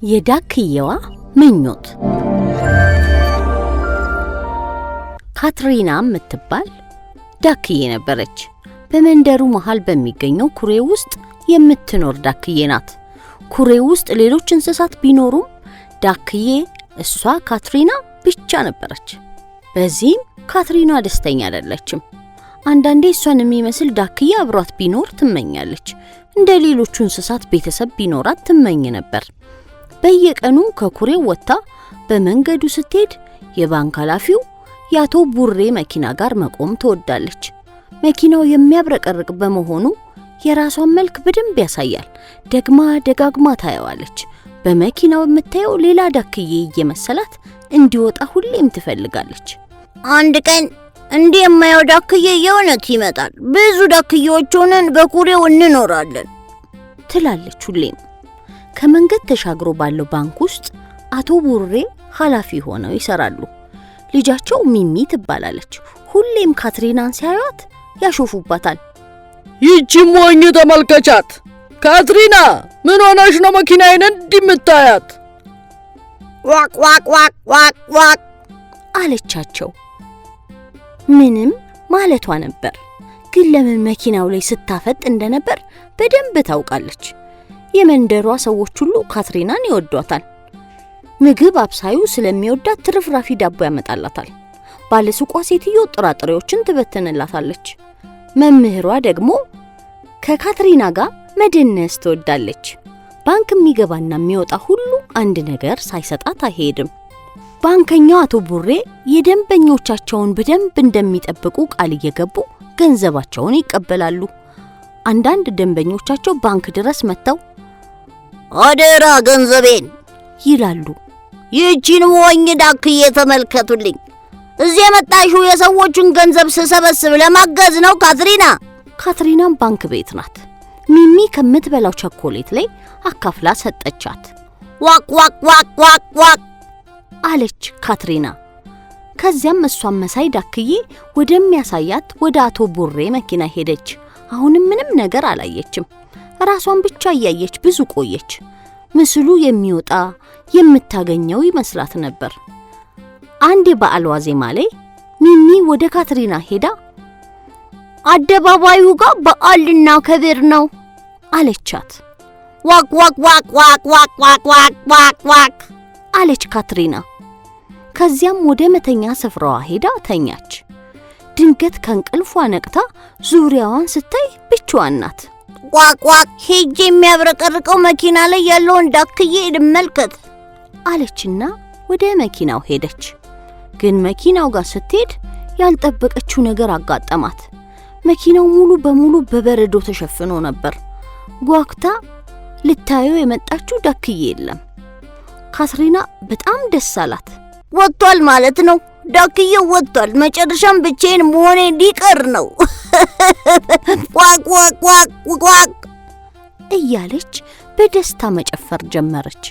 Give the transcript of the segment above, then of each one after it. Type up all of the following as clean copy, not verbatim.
የዳክዬዋ ምኞት። ካትሪና የምትባል ዳክዬ ነበረች። በመንደሩ መሃል በሚገኘው ኩሬ ውስጥ የምትኖር ዳክዬ ናት። ኩሬ ውስጥ ሌሎች እንስሳት ቢኖሩም ዳክዬ እሷ ካትሪና ብቻ ነበረች። በዚህም ካትሪና ደስተኛ አይደለችም። አንዳንዴ እሷን የሚመስል ዳክዬ አብሯት ቢኖር ትመኛለች። እንደ ሌሎቹ እንስሳት ቤተሰብ ቢኖራት ትመኝ ነበር። በየቀኑ ከኩሬው ወጥታ በመንገዱ ስትሄድ የባንክ ኃላፊው የአቶ ቡሬ መኪና ጋር መቆም ትወዳለች። መኪናው የሚያብረቀርቅ በመሆኑ የራሷን መልክ በደንብ ያሳያል። ደግማ ደጋግማ ታየዋለች። በመኪናው የምታየው ሌላ ዳክዬ እየመሰላት እንዲወጣ ሁሌም ትፈልጋለች። አንድ ቀን እንዲህ የማየው ዳክዬ የእውነት ይመጣል፣ ብዙ ዳክዬዎች ሆነን በኩሬው እንኖራለን ትላለች ሁሌም። ከመንገድ ተሻግሮ ባለው ባንክ ውስጥ አቶ ቡሬ ኃላፊ ሆነው ይሰራሉ። ልጃቸው ሚሚ ትባላለች። ሁሌም ካትሪናን ሲያዩት ያሾፉባታል። ይቺ ሞኝ ተመልከቻት! ካትሪና ምን ሆነሽ ነው መኪናዬን እንዲምታያት? ዋቅ ዋቅ ዋቅ ዋቅ ዋቅ አለቻቸው። ምንም ማለቷ ነበር፣ ግን ለምን መኪናው ላይ ስታፈጥ እንደነበር በደንብ ታውቃለች። የመንደሯ ሰዎች ሁሉ ካትሪናን ይወዷታል። ምግብ አብሳዩ ስለሚወዳት ትርፍራፊ ዳቦ ያመጣላታል። ባለሱቋ ሴትዮ ጥራጥሬዎችን ትበትንላታለች። መምህሯ ደግሞ ከካትሪና ጋር መደነስ ትወዳለች። ባንክ የሚገባና የሚወጣ ሁሉ አንድ ነገር ሳይሰጣት አይሄድም። ባንከኛው አቶ ቡሬ የደንበኞቻቸውን በደንብ እንደሚጠብቁ ቃል እየገቡ ገንዘባቸውን ይቀበላሉ። አንዳንድ ደንበኞቻቸው ባንክ ድረስ መጥተው አደራ ገንዘቤን ይላሉ። ይቺን ሞኝ ዳክዬ ተመልከቱልኝ፣ እዚህ የመጣሽው የሰዎችን ገንዘብ ስሰበስብ ለማገዝ ነው ካትሪና። ካትሪናም ባንክ ቤት ናት። ሚሚ ከምትበላው ቸኮሌት ላይ አካፍላ ሰጠቻት። ዋቅ ዋቅ ዋቅ ዋቅ ዋቅ አለች ካትሪና። ከዚያም እሷን መሳይ ዳክዬ ወደሚያሳያት ወደ አቶ ቡሬ መኪና ሄደች። አሁንም ምንም ነገር አላየችም። ራሷን ብቻ እያየች ብዙ ቆየች። ምስሉ የሚወጣ የምታገኘው ይመስላት ነበር። አንድ የበዓል ዋዜማ ላይ ሚሚ ወደ ካትሪና ሄዳ አደባባዩ ጋር በዓል ልናከብር ነው አለቻት። ዋቅ ዋቅ ዋቅ ዋቅ ዋቅ ዋቅ ዋቅ ዋቅ ዋቅ አለች ካትሪና። ከዚያም ወደ መተኛ ስፍራዋ ሄዳ ተኛች። ድንገት ከእንቅልፏ ነቅታ ዙሪያዋን ስታይ ብቻዋን ናት። ዋቅ ዋቅ ሄጄ የሚያብረቀርቀው መኪና ላይ ያለውን ዳክዬ ልመልከት አለችና ወደ መኪናው ሄደች። ግን መኪናው ጋር ስትሄድ ያልጠበቀችው ነገር አጋጠማት። መኪናው ሙሉ በሙሉ በበረዶ ተሸፍኖ ነበር። ጓግታ ልታየው የመጣችው ዳክዬ የለም። ካትሪና በጣም ደስ አላት። ወጥቷል ማለት ነው፣ ዳክዬው ወጥቷል። መጨረሻም ብቻዬን መሆኔ ሊቀር ነው። ዋቅ ዋቅ ዋቅ ዋቅ እያለች በደስታ መጨፈር ጀመረች።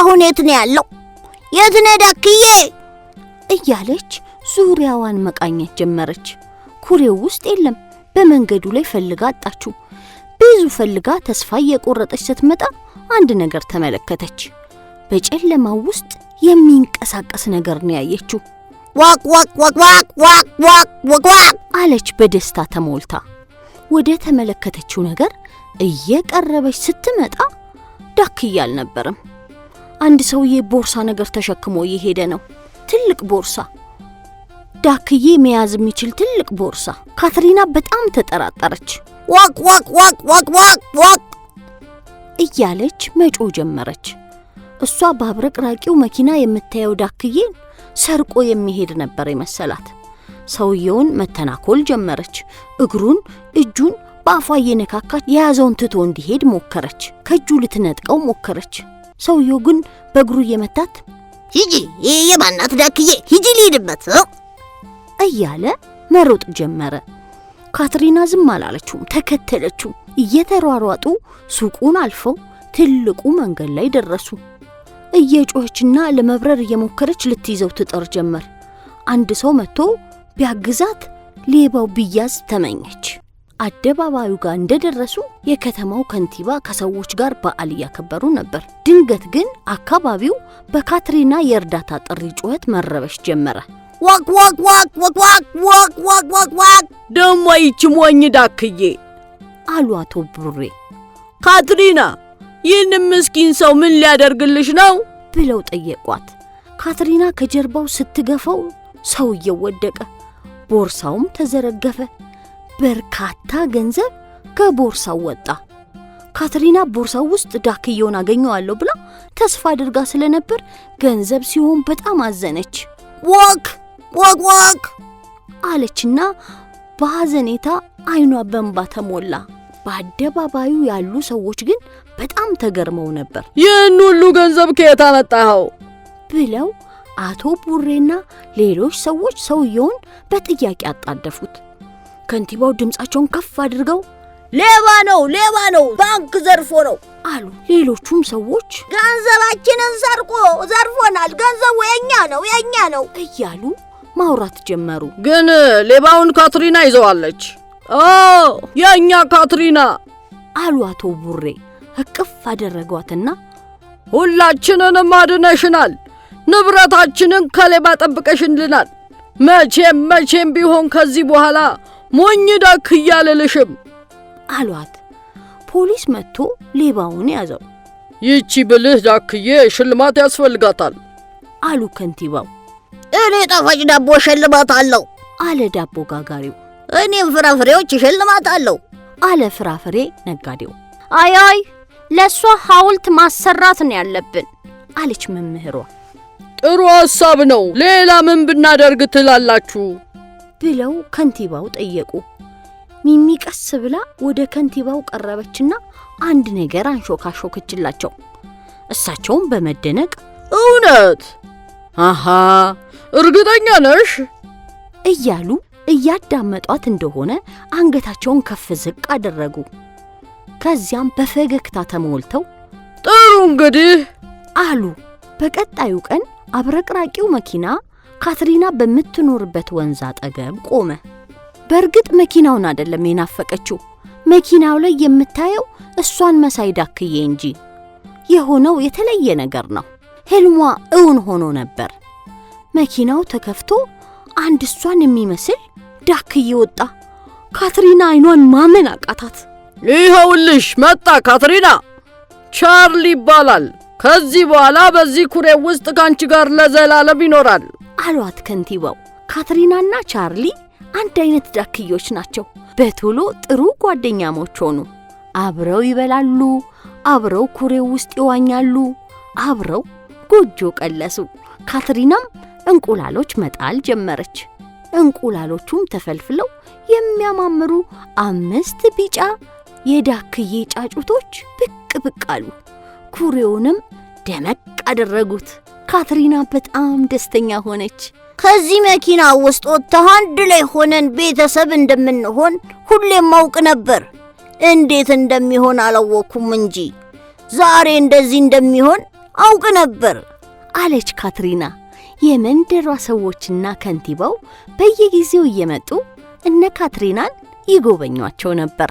አሁን የት ነው ያለው? የት ነው ዳክዬ? እያለች ዙሪያዋን መቃኘት ጀመረች። ኩሬው ውስጥ የለም። በመንገዱ ላይ ፈልጋ አጣችው። ብዙ ፈልጋ ተስፋ እየቆረጠች ስትመጣ አንድ ነገር ተመለከተች። በጨለማው ውስጥ የሚንቀሳቀስ ነገር ነው ያየችው። ዋቅ ዋቅ ዋቅ ዋቅ ዋቅ ዋቅ ዋቅ ዋቅ አለች በደስታ ተሞልታ። ወደ ተመለከተችው ነገር እየቀረበች ስትመጣ ዳክዬ አልነበረም። አንድ ሰውዬ ቦርሳ ነገር ተሸክሞ እየሄደ ነው። ትልቅ ቦርሳ፣ ዳክዬ መያዝ የሚችል ትልቅ ቦርሳ። ካትሪና በጣም ተጠራጠረች። ዋቅ ዋቅ ዋቅ ዋቅ ዋቅ ዋቅ እያለች መጮ ጀመረች። እሷ በአብረቅራቂው መኪና የምታየው ዳክዬን ሰርቆ የሚሄድ ነበር የመሰላት። ሰውየውን መተናኮል ጀመረች። እግሩን፣ እጁን በአፏ እየነካካች የያዘውን ትቶ እንዲሄድ ሞከረች። ከእጁ ልትነጥቀው ሞከረች። ሰውየው ግን በእግሩ እየመታት ሂጂ፣ የማናት ዳክዬ? ሂጂ ልሂድበት እያለ መሮጥ ጀመረ። ካትሪና ዝም አላለችውም፣ ተከተለችው። እየተሯሯጡ ሱቁን አልፈው ትልቁ መንገድ ላይ ደረሱ። እየጮኸችና ለመብረር እየሞከረች ልትይዘው ትጥር ጀመር። አንድ ሰው መጥቶ ቢያግዛት ሌባው ቢያዝ ተመኘች። አደባባዩ ጋር እንደደረሱ የከተማው ከንቲባ ከሰዎች ጋር በዓል እያከበሩ ነበር። ድንገት ግን አካባቢው በካትሪና የእርዳታ ጥሪ ጩኸት መረበሽ ጀመረ። ዋክ ዋክ ዋክ ዋክ ዋክ ዋክ ዋክ ዋክ ዋክ ደሞ ይቺ ሞኝ ዳክዬ አሉ አቶ ቡሬ። ካትሪና ይህን ምስኪን ሰው ምን ሊያደርግልሽ ነው ብለው ጠየቋት። ካትሪና ከጀርባው ስትገፋው ሰውየው ወደቀ፣ ቦርሳውም ተዘረገፈ። በርካታ ገንዘብ ከቦርሳው ወጣ። ካትሪና ቦርሳው ውስጥ ዳክዬውን አገኘዋለሁ ብላ ተስፋ አድርጋ ስለነበር ገንዘብ ሲሆን በጣም አዘነች። ዋክ ዋክ ዋክ አለችና በሐዘኔታ አይኗ በእንባ ተሞላ። በአደባባዩ ያሉ ሰዎች ግን በጣም ተገርመው ነበር። ይህን ሁሉ ገንዘብ ከየት አመጣኸው ብለው አቶ ቡሬና ሌሎች ሰዎች ሰውየውን በጥያቄ አጣደፉት። ከንቲባው ድምጻቸውን ከፍ አድርገው ሌባ ነው፣ ባንክ ዘርፎ ነው አሉ። ሌሎቹም ሰዎች ገንዘባችንን ዘርፎናል፣ ገንዘቡ የኛ ነው እያሉ ማውራት ጀመሩ። ግን ሌባውን ካትሪና ይዘዋለች። የኛ ካትሪና አሉ አቶ ቡሬ። እቅፍ አደረጓትና ሁላችንንም አድነሽናል፣ ንብረታችንን ከሌባ ጠብቀሽልናል። መቼም ቢሆን ከዚህ በኋላ ሞኝ ዳክዬ አልልሽም አሏት። ፖሊስ መጥቶ ሌባውን ያዘው። ይቺ ብልህ ዳክዬ ሽልማት ያስፈልጋታል አሉ ከንቲባው። እኔ ጣፋጭ ዳቦ ሽልማት አለው አለ ዳቦ ጋጋሪው። እኔም ፍራፍሬዎች ሽልማት አለው አለ ፍራፍሬ ነጋዴው። አይ ለሷ ሐውልት ማሰራት ነው ያለብን አለች መምህሯ። ጥሩ ሐሳብ ነው፣ ሌላ ምን ብናደርግ ትላላችሁ ብለው ከንቲባው ጠየቁ። ሚሚ ቀስ ብላ ወደ ከንቲባው ቀረበችና አንድ ነገር አንሾካሾከችላቸው። እሳቸውም በመደነቅ እውነት? አሃ እርግጠኛ ነሽ እያሉ እያዳመጧት እንደሆነ አንገታቸውን ከፍ ዝቅ አደረጉ። ከዚያም በፈገግታ ተሞልተው ጥሩ እንግዲህ አሉ። በቀጣዩ ቀን አብረቅራቂው መኪና ካትሪና በምትኖርበት ወንዝ አጠገብ ቆመ። በእርግጥ መኪናውን አይደለም የናፈቀችው፣ መኪናው ላይ የምታየው እሷን መሳይ ዳክዬ እንጂ። የሆነው የተለየ ነገር ነው። ህልሟ እውን ሆኖ ነበር። መኪናው ተከፍቶ አንድ እሷን የሚመስል ዳክዬ ወጣ። ካትሪና አይኗን ማመን አቃታት። ይኸውልሽ መጣ ካትሪና፣ ቻርሊ ይባላል። ከዚህ በኋላ በዚህ ኩሬ ውስጥ ካንቺ ጋር ለዘላለም ይኖራል አሏት ከንቲባው። ካትሪናና ቻርሊ አንድ አይነት ዳክዮች ናቸው። በቶሎ ጥሩ ጓደኛሞች ሆኑ። አብረው ይበላሉ፣ አብረው ኩሬው ውስጥ ይዋኛሉ፣ አብረው ጎጆ ቀለሱ። ካትሪናም እንቁላሎች መጣል ጀመረች። እንቁላሎቹም ተፈልፍለው የሚያማምሩ 5 ቢጫ የዳክዬ ጫጩቶች ብቅ አሉ። ኩሬውንም ደመቅ አደረጉት። ካትሪና በጣም ደስተኛ ሆነች። ከዚህ መኪና ውስጥ ወጥተን አንድ ላይ ሆነን ቤተሰብ እንደምንሆን ሁሌም ማውቅ ነበር። እንዴት እንደሚሆን አላወኩም እንጂ ዛሬ እንደዚህ እንደሚሆን አውቅ ነበር አለች ካትሪና። የመንደሯ ሰዎችና ከንቲባው በየጊዜው እየመጡ እነ ካትሪናን ይጎበኟቸው ነበር።